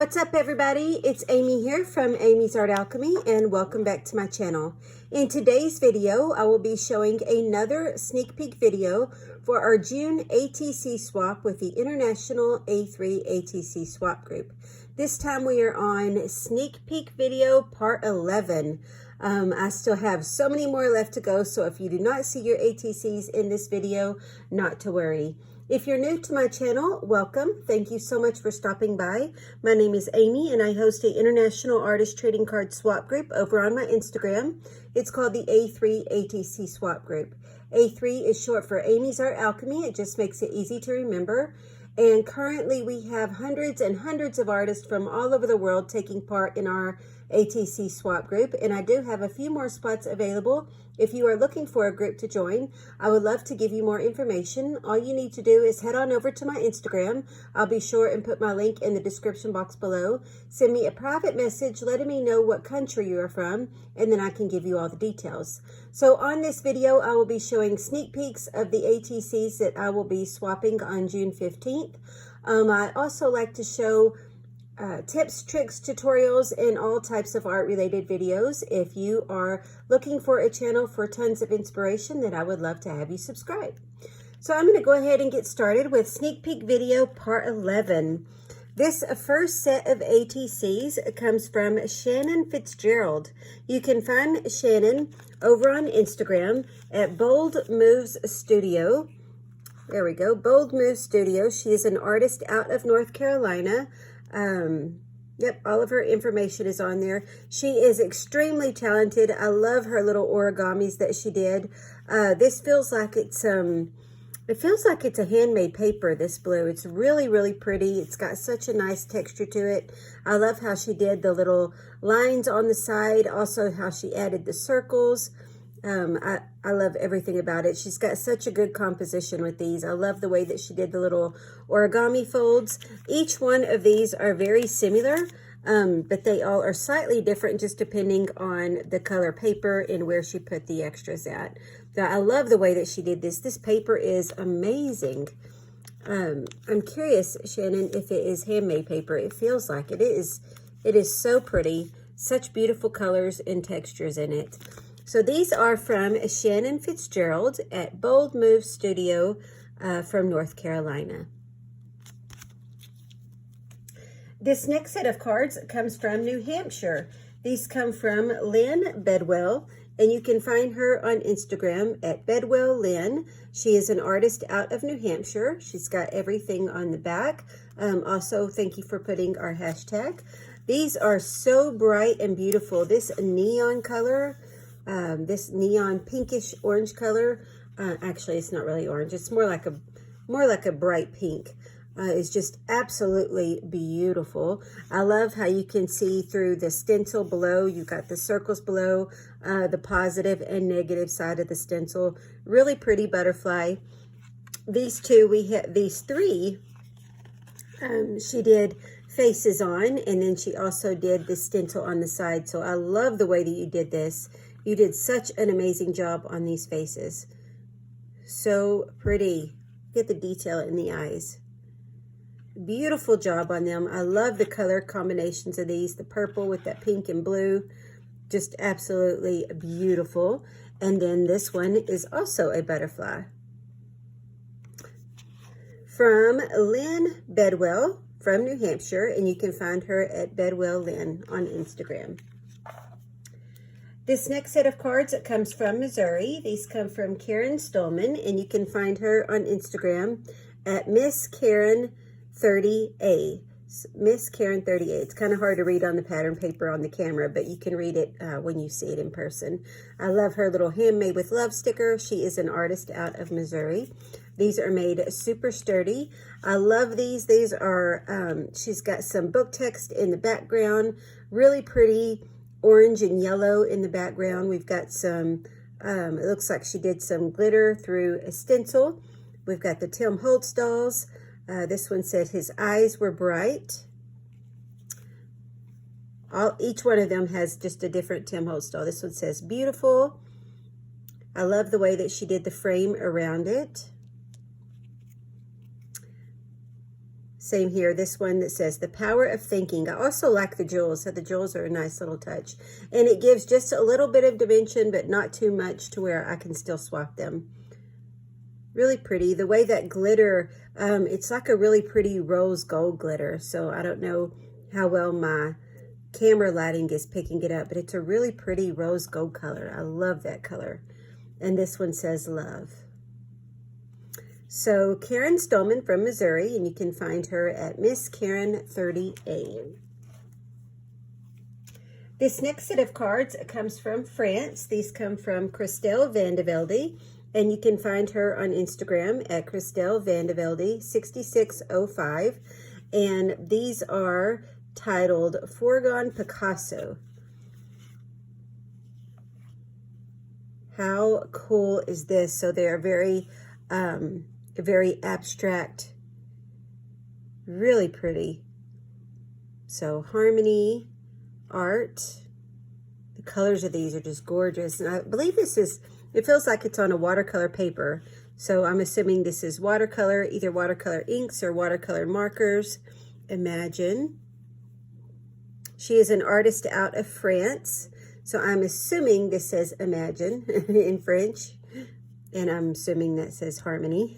What's up, everybody? It's Amy here from Amy's Art Alchemy, and welcome back to my channel. In today's video, I will be showing another sneak peek video for our June ATC swap with the International A3 ATC swap group. This time we are on sneak peek video part 11. I still have so many more left to go, so if you do not see your ATCs in this video, not to worry. If you're new to my channel, welcome. Thank you so much for stopping by. My name is Amy, and I host an international artist trading card swap group over on my Instagram. It's called the A3 ATC swap group. A3 is short for Amy's Art Alchemy. It just makes it easy to remember. And currently we have hundreds and hundreds of artists from all over the world taking part in our ATC swap group, and I do have a few more spots available. If you are looking for a group to join, I would love to give you more information. All you need to do is head on over to my Instagram. I'll be sure and put my link in the description box below. Send me a private message letting me know what country you are from, and then I can give you all the details. So on this video, I will be showing sneak peeks of the ATCs that I will be swapping on June 15th. I also like to show tips, tricks, tutorials, and all types of art related videos. If you are looking for a channel for tons of inspiration, then I would love to have you subscribe. So I'm going to go ahead and get started with sneak peek video part 11. This first set of ATCs comes from Shannon Fitzgerald. You can find Shannon over on Instagram at Bold Moves Studio. There we go, Bold Moves Studio. She is an artist out of North Carolina. Yep, all of her information is on there. She is extremely talented. I love her little origamis that she did. This feels like it's a handmade paper, this blue. It's really, really pretty. It's got such a nice texture to it. I love how she did the little lines on the side, also how she added the circles. I love everything about it. She's got such a good composition with these. I love the way that she did the little origami folds. Each one of these are very similar, but they all are slightly different just depending on the color paper and where she put the extras at. So I love the way that she did this. This paper is amazing. I'm curious, Shannon, if it is handmade paper. It feels like it is. It is so pretty. Such beautiful colors and textures in it. So these are from Shannon Fitzgerald at Bold Move Studio from North Carolina. This next set of cards comes from New Hampshire. These come from Lynn Bedwell, and you can find her on Instagram at Bedwell Lynn. She is an artist out of New Hampshire. She's got everything on the back. Also, thank you for putting our hashtag. These are so bright and beautiful. This neon color, this neon pinkish orange color, actually it's not really orange, it's more like a bright pink. It's just absolutely beautiful. I love how you can see through the stencil below. You've got the circles below, the positive and negative side of the stencil. Really pretty butterfly. These three she did faces on, and then she also did the stencil on the side. So I love the way that you did this. You did such an amazing job on these faces. So pretty. Get the detail in the eyes. Beautiful job on them. I love the color combinations of these. The purple with that pink and blue. Just absolutely beautiful. And then this one is also a butterfly. From Lynn Bedwell from New Hampshire. And you can find her at Bedwell Lynn on Instagram. This next set of cards comes from Missouri. These come from Karen Stolman, and you can find her on Instagram at Miss Karen 30A. Miss Karen 30A. It's kind of hard to read on the pattern paper on the camera, but you can read it when you see it in person. I love her little Handmade with Love sticker. She is an artist out of Missouri. These are made super sturdy. I love these. These are, she's got some book text in the background. Really pretty. Orange and yellow in the background. We've got some, it looks like she did some glitter through a stencil. We've got the Tim Holtz dolls. This one said his eyes were bright. Each one of them has just a different Tim Holtz doll. This one says beautiful. I love the way that she did the frame around it. Same here, this one that says the power of thinking. I also like the jewels, so the jewels are a nice little touch. And it gives just a little bit of dimension, but not too much to where I can still swap them. Really pretty. The way that glitter, it's like a really pretty rose gold glitter. So I don't know how well my camera lighting is picking it up, but it's a really pretty rose gold color. I love that color. And this one says love. So Karen Stolman from Missouri, and you can find her at Miss Karen 30A. This next set of cards comes from France. These come from Christelle Vandevelde, and you can find her on Instagram at Christelle Vandevelde 6605. And these are titled Foregone Picasso. How cool is this? So they are very abstract, really pretty. So harmony, art, the colors of these are just gorgeous. And I believe this is, it feels like it's on a watercolor paper. So I'm assuming this is watercolor, either watercolor inks or watercolor markers. Imagine. She is an artist out of France. So I'm assuming this says Imagine in French. And I'm assuming that says harmony.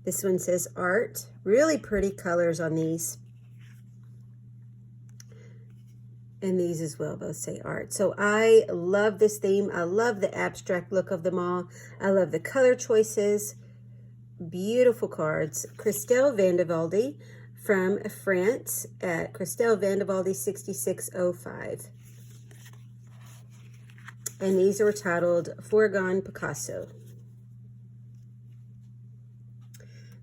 This one says art. Really pretty colors on these. And these as well both say art. So I love this theme. I love the abstract look of them all. I love the color choices. Beautiful cards. Christelle Vandevelde from France at Christelle Vandevelde 6605. And these are titled Foregone Picasso.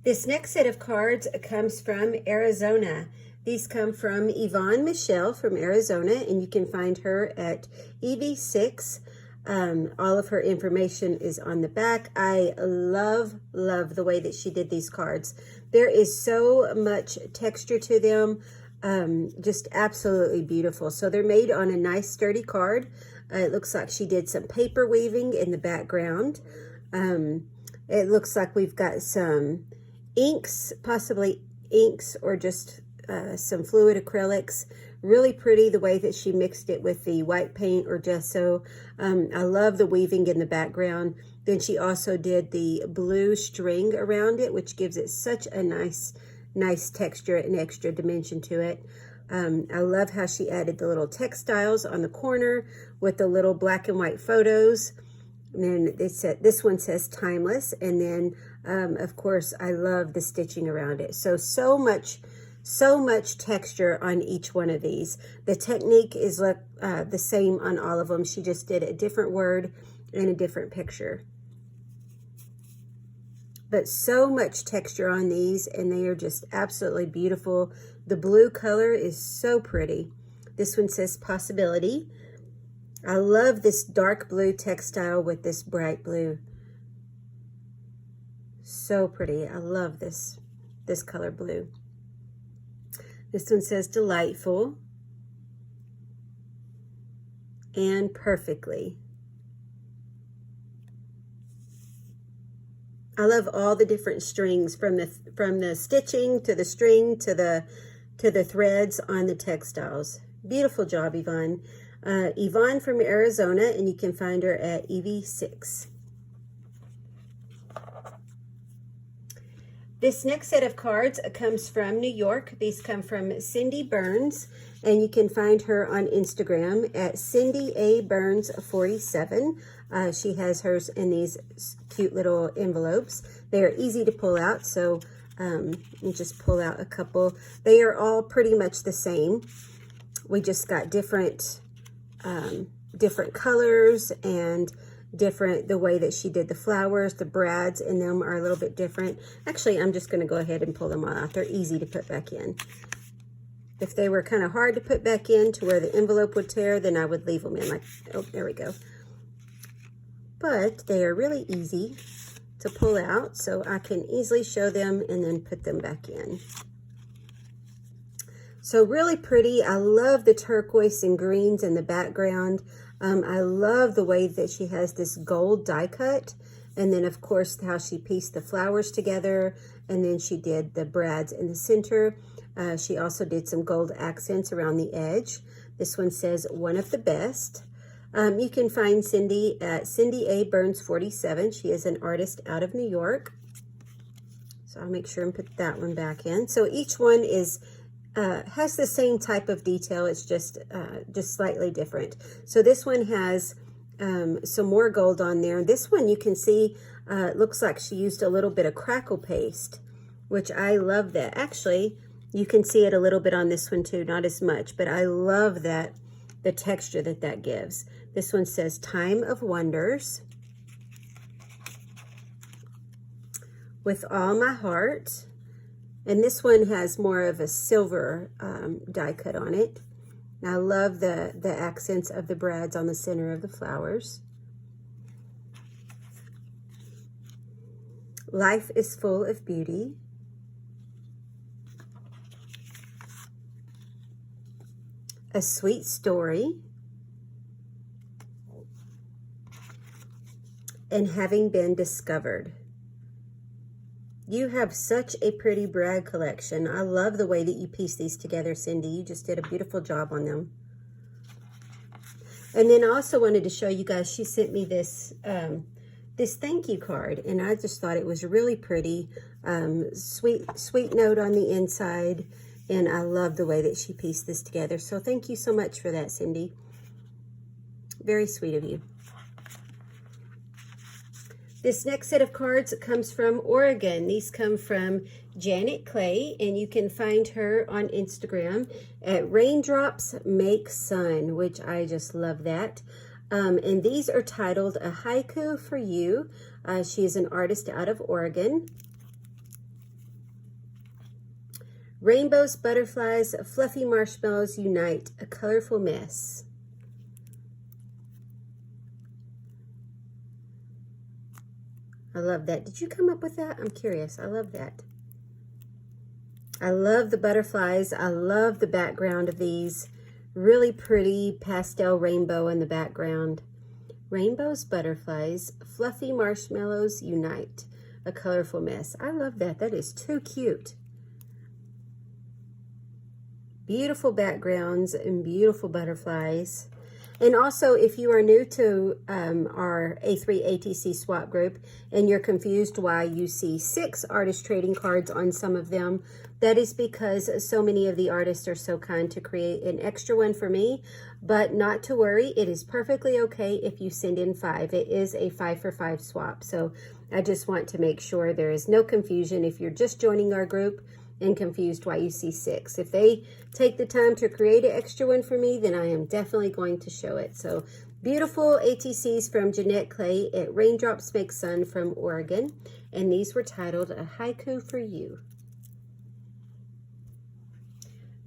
This next set of cards comes from Arizona. These come from Yvonne Michelle from Arizona, and you can find her at EV6. All of her information is on the back. I love the way that she did these cards. There is so much texture to them, just absolutely beautiful. So they're made on a nice sturdy card. It looks like she did some paper weaving in the background. It looks like we've got some inks, possibly inks or just some fluid acrylics. Really pretty the way that she mixed it with the white paint or gesso. I love the weaving in the background. Then she also did the blue string around it, which gives it such a nice texture and extra dimension to it. I love how she added the little textiles on the corner with the little black and white photos. And then this one says timeless. And then, of course, I love the stitching around it. So much texture on each one of these. The technique is the same on all of them. She just did a different word and a different picture. But so much texture on these, and they are just absolutely beautiful. The blue color is so pretty. This one says possibility. I love this dark blue textile with this bright blue. So pretty. I love this color blue. This one says delightful and perfectly. I love all the different strings from the stitching to the string to the threads on the textiles. Beautiful job, Yvonne. Yvonne from Arizona, and you can find her at EV6. This next set of cards comes from New York. These come from Cindy Burns, and you can find her on Instagram at Cindy A. Burns 47. She has hers in these cute little envelopes. They are easy to pull out, so you just pull out a couple. They are all pretty much the same. We just got different colors and the way that she did the flowers. The brads in them are a little bit different. Actually, I'm just going to go ahead and pull them all out. They're easy to put back in. If they were kind of hard to put back in to where the envelope would tear, then I would leave them in like, oh, there we go. But they are really easy to pull out, so I can easily show them and then put them back in. So really pretty. I love the turquoise and greens in the background. I love the way that she has this gold die cut, And then, of course, how she pieced the flowers together. And then she did the brads in the center. She also did some gold accents around the edge. This one says, one of the best. You can find Cindy at Cindy A. Burns 47. She is an artist out of New York. So I'll make sure and put that one back in. So each one is has the same type of detail. It's just slightly different. So this one has some more gold on there. This one you can see it looks like she used a little bit of crackle paste, which I love that. Actually, you can see it a little bit on this one too, not as much, but I love that, the texture that gives. This one says Time of Wonders. With All My Heart. And this one has more of a silver die cut on it. And I love the accents of the brads on the center of the flowers. Life is Full of Beauty. A Sweet Story. And Having Been Discovered. You have such a pretty brad collection. I love the way that you piece these together, Cindy. You just did a beautiful job on them. And then I also wanted to show you guys, she sent me this this thank you card, and I just thought it was really pretty. Sweet note on the inside, and I love the way that she pieced this together. So thank you so much for that, Cindy. Very sweet of you. This next set of cards comes from Oregon. These come from Janet Clay, and you can find her on Instagram at Raindrops Make Sun, which I just love that. And these are titled A Haiku for You. She is an artist out of Oregon. Rainbows, butterflies, fluffy marshmallows unite, a colorful mess. I love that. Did you come up with that? I'm curious. I love that. I love the butterflies. I love the background of these. Really pretty pastel rainbow in the background. Rainbows, butterflies, fluffy marshmallows unite, a colorful mess. I love that. That is too cute. Beautiful backgrounds and beautiful butterflies. And also, if you are new to our A3 ATC swap group and you're confused why you see 6 artist trading cards on some of them, that is because so many of the artists are so kind to create an extra one for me. But not to worry, it is perfectly okay if you send in 5. It is a 5 for 5 swap. So I just want to make sure there is no confusion if you're just joining our group and confused why you see 6. If they take the time to create an extra one for me, then I am definitely going to show it. So beautiful ATCs from Jeanette Clay at Raindrops Make Sun from Oregon. And these were titled A Haiku for You.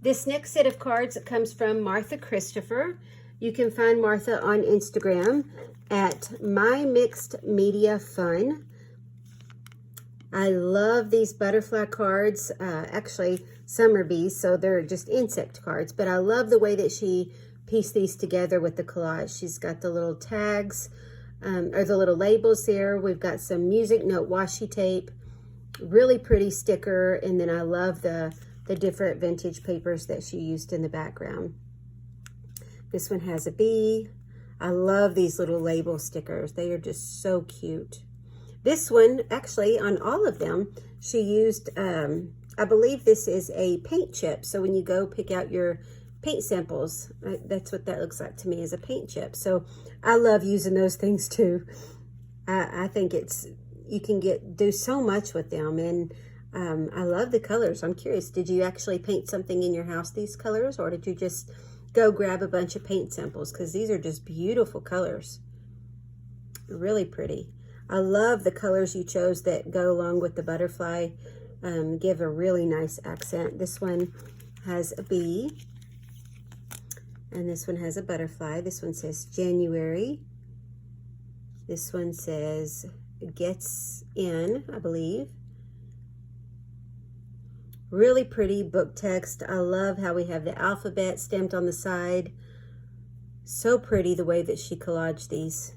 This next set of cards comes from Martha Christopher. You can find Martha on Instagram at My Mixed Media Fun. I love these butterfly cards. Actually, some are bees, so they're just insect cards. But I love the way that she pieced these together with the collage. She's got the little tags, or the little labels there. We've got some music note washi tape. Really pretty sticker. And then I love the different vintage papers that she used in the background. This one has a bee. I love these little label stickers. They are just so cute. This one, actually, on all of them, she used, I believe this is a paint chip. So when you go pick out your paint samples, that's what that looks like to me, is a paint chip. So I love using those things too. I think you can do so much with them. And I love the colors. I'm curious, did you actually paint something in your house these colors, or did you just go grab a bunch of paint samples? Because these are just beautiful colors. Really pretty. I love the colors you chose that go along with the butterfly. Give a really nice accent. This one has a bee, and this one has a butterfly. This one says January. This one says Gets In, I believe. Really pretty book text. I love how we have the alphabet stamped on the side. So pretty the way that she collaged these.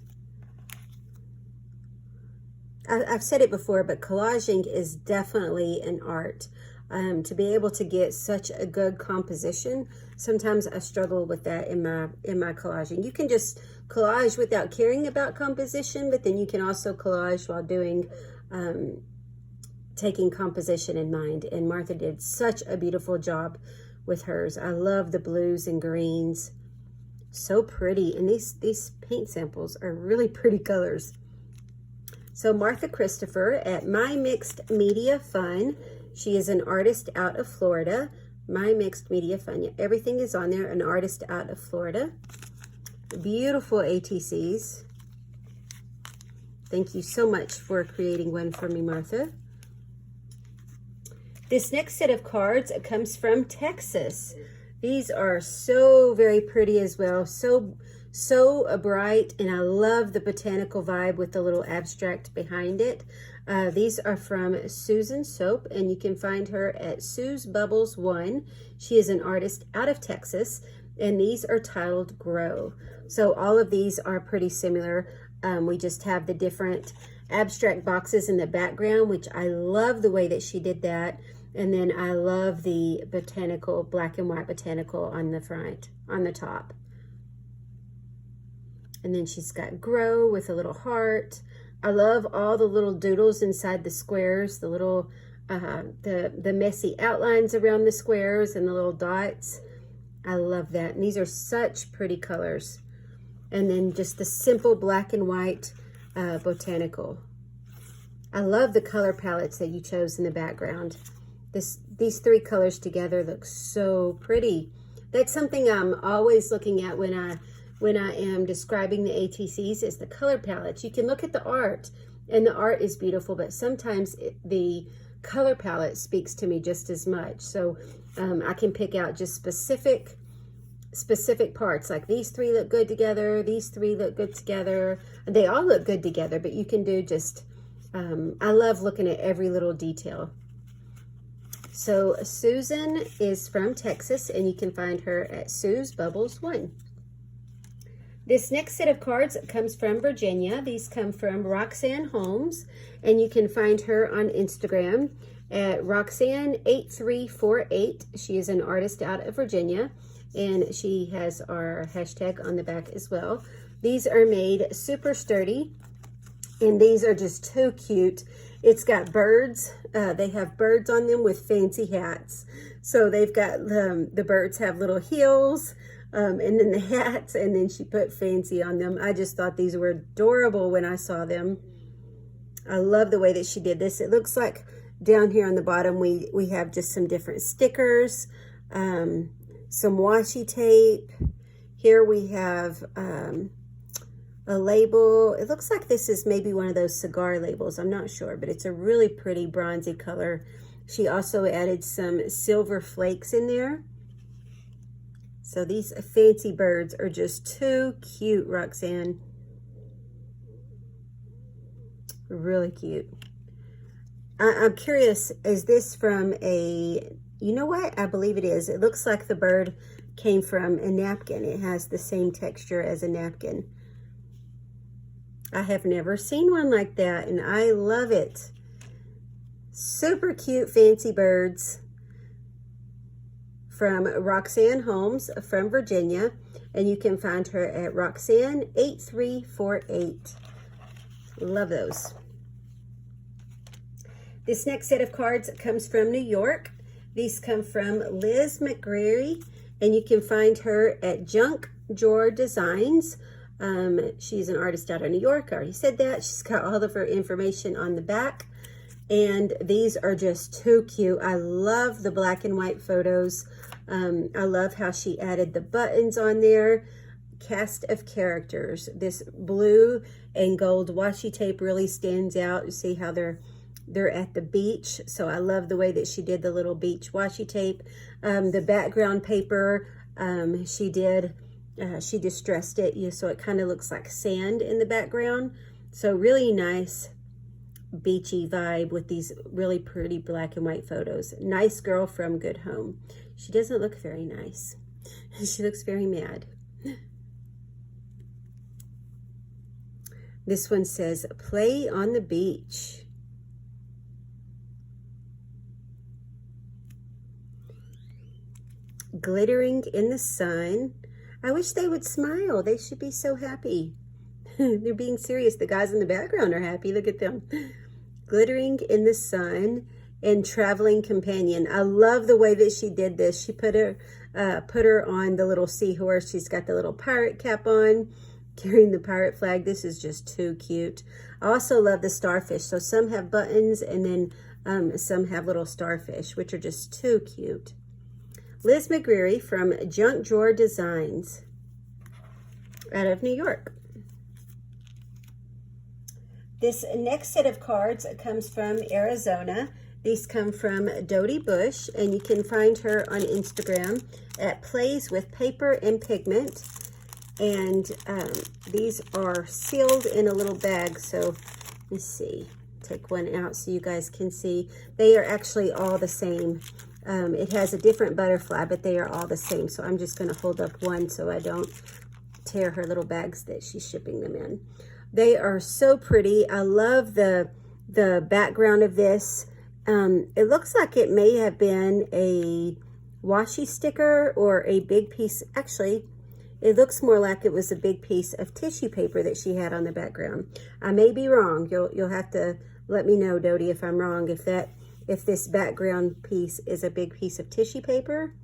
I've said it before, but collaging is definitely an art. To be able to get such a good composition, sometimes I struggle with that in my collaging. You can just collage without caring about composition, but then you can also collage while doing taking composition in mind. And Martha did such a beautiful job with hers. I love the blues and greens, so pretty. And these paint samples are really pretty colors. So Martha Christopher at My Mixed Media Fun. She is an artist out of Florida. My Mixed Media Fun. Everything is on there. An artist out of Florida. Beautiful ATCs. Thank you so much for creating one for me, Martha. This next set of cards comes from Texas. These are so very pretty as well. So bright, and I love the botanical vibe with the little abstract behind it. These are from Susan Soap, and you can find her at Sue's Bubbles 1. She is an artist out of Texas, and these are titled Grow. So all of these are pretty similar. We just have the different abstract boxes in the background, which I love the way that she did that. And then I love the botanical, black and white botanical on the front, on the top. And then she's got Grow with a little heart. I love all the little doodles inside the squares, the little, the messy outlines around the squares and the little dots. I love that. And these are such pretty colors. And then just the simple black and white botanical. I love the color palettes that you chose in the background. These three colors together look so pretty. That's something I'm always looking at when I am describing the ATCs, is the color palettes. You can look at the art, and the art is beautiful, but sometimes the color palette speaks to me just as much. So I can pick out just specific parts, like these three look good together, these three look good together. They all look good together, but you can do just, I love looking at every little detail. So Susan is from Texas, and you can find her at Sue's Bubbles 1. This next set of cards comes from Virginia. These come from Roxanne Holmes, and you can find her on Instagram at Roxanne8348. She is an artist out of Virginia, and she has our hashtag on the back as well. These are made super sturdy, and these are just too cute. It's got birds. They have birds on them with fancy hats. So they've got, the birds have little heels, and then the hats, and then she put fancy on them. I just thought these were adorable when I saw them. I love the way that she did this. It looks like down here on the bottom, we have just some different stickers, some washi tape. Here we have a label. It looks like this is maybe one of those cigar labels. I'm not sure, but it's a really pretty bronzy color. She also added some silver flakes in there. So these fancy birds are just too cute, Roxanne. Really cute. I'm curious, is this from a, you know what? I believe it is. It looks like the bird came from a napkin. It has the same texture as a napkin. I have never seen one like that, and I love it. Super cute, fancy birds from Roxanne Holmes from Virginia, and you can find her at Roxanne8348. Love those. This next set of cards comes from New York. These come from Liz McGreary, and you can find her at Junk Drawer Designs. She's an artist out of New York. I already said that. She's got all of her information on the back. And these are just too cute. I love the black and white photos. I love how she added the buttons on there. Cast of characters. This blue and gold washi tape really stands out. You see how they're at the beach. So I love the way that she did the little beach washi tape. The background paper, she distressed it, so it kind of looks like sand in the background. So really nice beachy vibe with these really pretty black and white photos. Nice girl from Good Home. She doesn't look very nice. She looks very mad. This one says, play on the beach. Glittering in the sun. I wish they would smile. They should be so happy. They're being serious. The guys in the background are happy. Look at them. Glittering in the sun and traveling companion. I love the way that she did this. She put her on the little seahorse. She's got the little pirate cap on, carrying the pirate flag. This is just too cute. I also love the starfish. So some have buttons and then some have little starfish, which are just too cute. Liz McGreary from Junk Drawer Designs out of New York. This next set of cards comes from Arizona. These come from Dodie Bush, and you can find her on Instagram at Plays with Paper and Pigment. And these are sealed in a little bag. So let's see, take one out so you guys can see. They are actually all the same. It has a different butterfly, but they are all the same. So I'm just going to hold up one so I don't tear her little bags that she's shipping them in. They are so pretty. I love the background of this. It looks like it may have been a washi sticker or a big piece. Actually, it looks more like it was a big piece of tissue paper that she had on the background. I may be wrong. You'll have to let me know, Dodie, if I'm wrong. If this background piece is a big piece of tissue paper.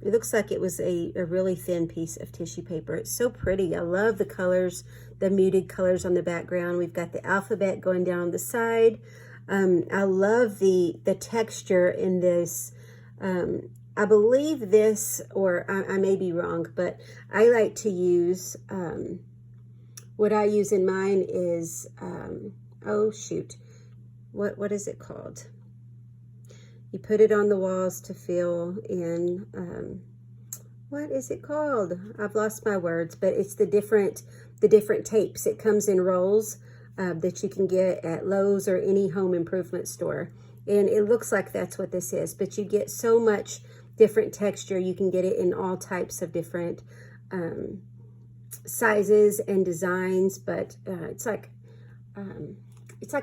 It looks like it was a really thin piece of tissue paper. It's so pretty. I love the colors, the muted colors on the background. We've got the alphabet going down the side. I love the texture in this. I believe this, or I may be wrong, but I like to use, what I use in mine is, oh shoot, what is it called? You put it on the walls to fill in, what is it called? I've lost my words, but it's the different tapes. It comes in rolls that you can get at Lowe's or any home improvement store. And it looks like that's what this is, but you get so much different texture. You can get it in all types of different sizes and designs, but it's like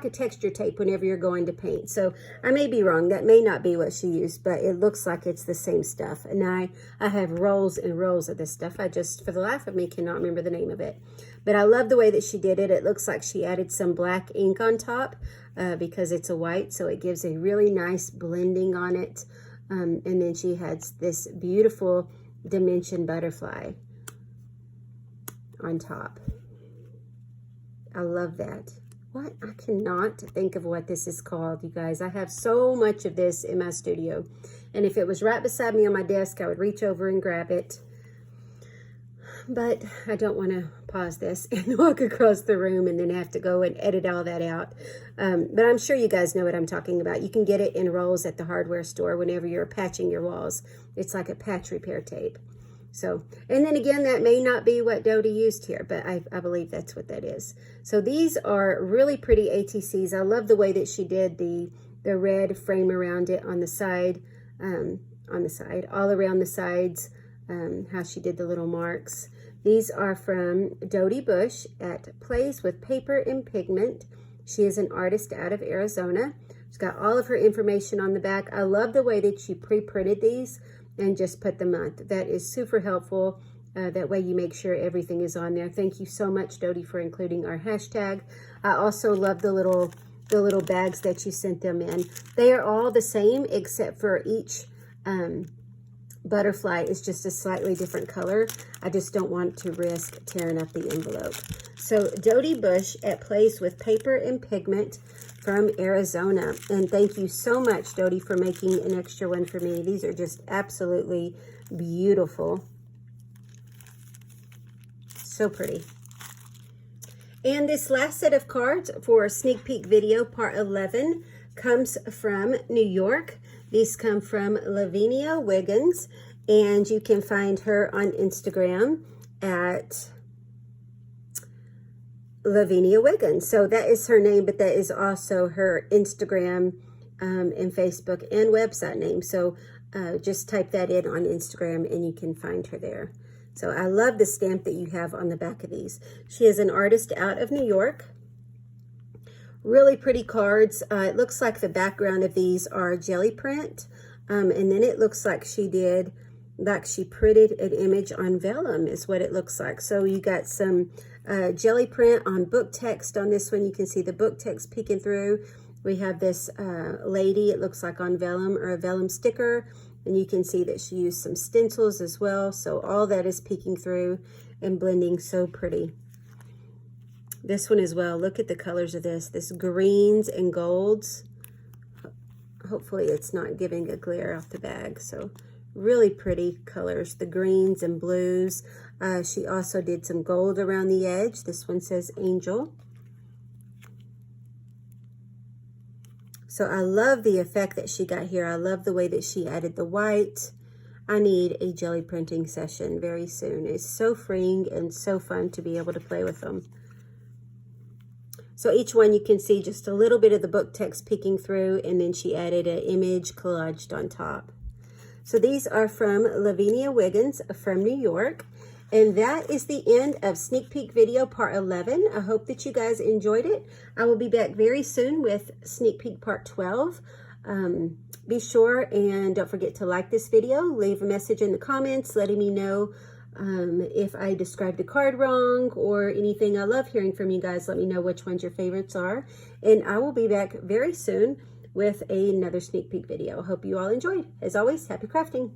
a texture tape whenever you're going to paint. So I may be wrong. That may not be what she used, but it looks like it's the same stuff. And I have rolls and rolls of this stuff. I just, for the life of me, cannot remember the name of it. But I love the way that she did it. It looks like she added some black ink on top because it's a white, so it gives a really nice blending on it. And then she has this beautiful dimension butterfly on top. I love that. What? I cannot think of what this is called, you guys. I have so much of this in my studio. And if it was right beside me on my desk, I would reach over and grab it. But I don't want to pause this and walk across the room and then have to go and edit all that out. But I'm sure you guys know what I'm talking about. You can get it in rolls at the hardware store whenever you're patching your walls. It's like a patch repair tape. So, and then again, that may not be what Dodie used here, but I believe that's what that is. So these are really pretty ATCs. I love the way that she did the red frame around it on the side, all around the sides, how she did the little marks. These are from Dodie Bush at Plays with Paper and Pigment. She is an artist out of Arizona. She's got all of her information on the back. I love the way that she pre-printed these and just put the month. That is super helpful. That way you make sure everything is on there. Thank you so much, Dodie, for including our hashtag. I also love the little bags that you sent them in. They are all the same except for each butterfly is just a slightly different color. I just don't want to risk tearing up the envelope. So Dodie Bush at Plays with Paper and Pigment from Arizona. And thank you so much, Dodie, for making an extra one for me. These are just absolutely beautiful. So pretty. And this last set of cards for sneak peek video part 11 comes from New York. These come from Lavinia Wiggins, and you can find her on Instagram at Lavinia Wiggins. So that is her name, but that is also her Instagram and Facebook and website name. So just type that in on Instagram and you can find her there. So I love the stamp that you have on the back of these. She is an artist out of New York. Really pretty cards. It looks like the background of these are jelly print. And then it looks like she printed an image on vellum is what it looks like. So you got some jelly print on book text on this one. You can see the book text peeking through. We have this lady, it looks like on vellum or a vellum sticker. And you can see that she used some stencils as well. So all that is peeking through and blending so pretty. This one as well, look at the colors of this greens and golds. Hopefully it's not giving a glare off the bag. So really pretty colors, the greens and blues. She also did some gold around the edge. This one says Angel. So I love the effect that she got here. I love the way that she added the white. I need a jelly printing session very soon. It's so freeing and so fun to be able to play with them. So each one you can see just a little bit of the book text peeking through, and then she added an image collaged on top. So these are from Lavinia Wiggins from New York. And that is the end of Sneak Peek Video Part 11. I hope that you guys enjoyed it. I will be back very soon with Sneak Peek Part 12. Be sure and don't forget to like this video. Leave a message in the comments letting me know if I described a card wrong or anything. I love hearing from you guys. Let me know which ones your favorites are. And I will be back very soon with another sneak peek video. I hope you all enjoyed. As always, happy crafting.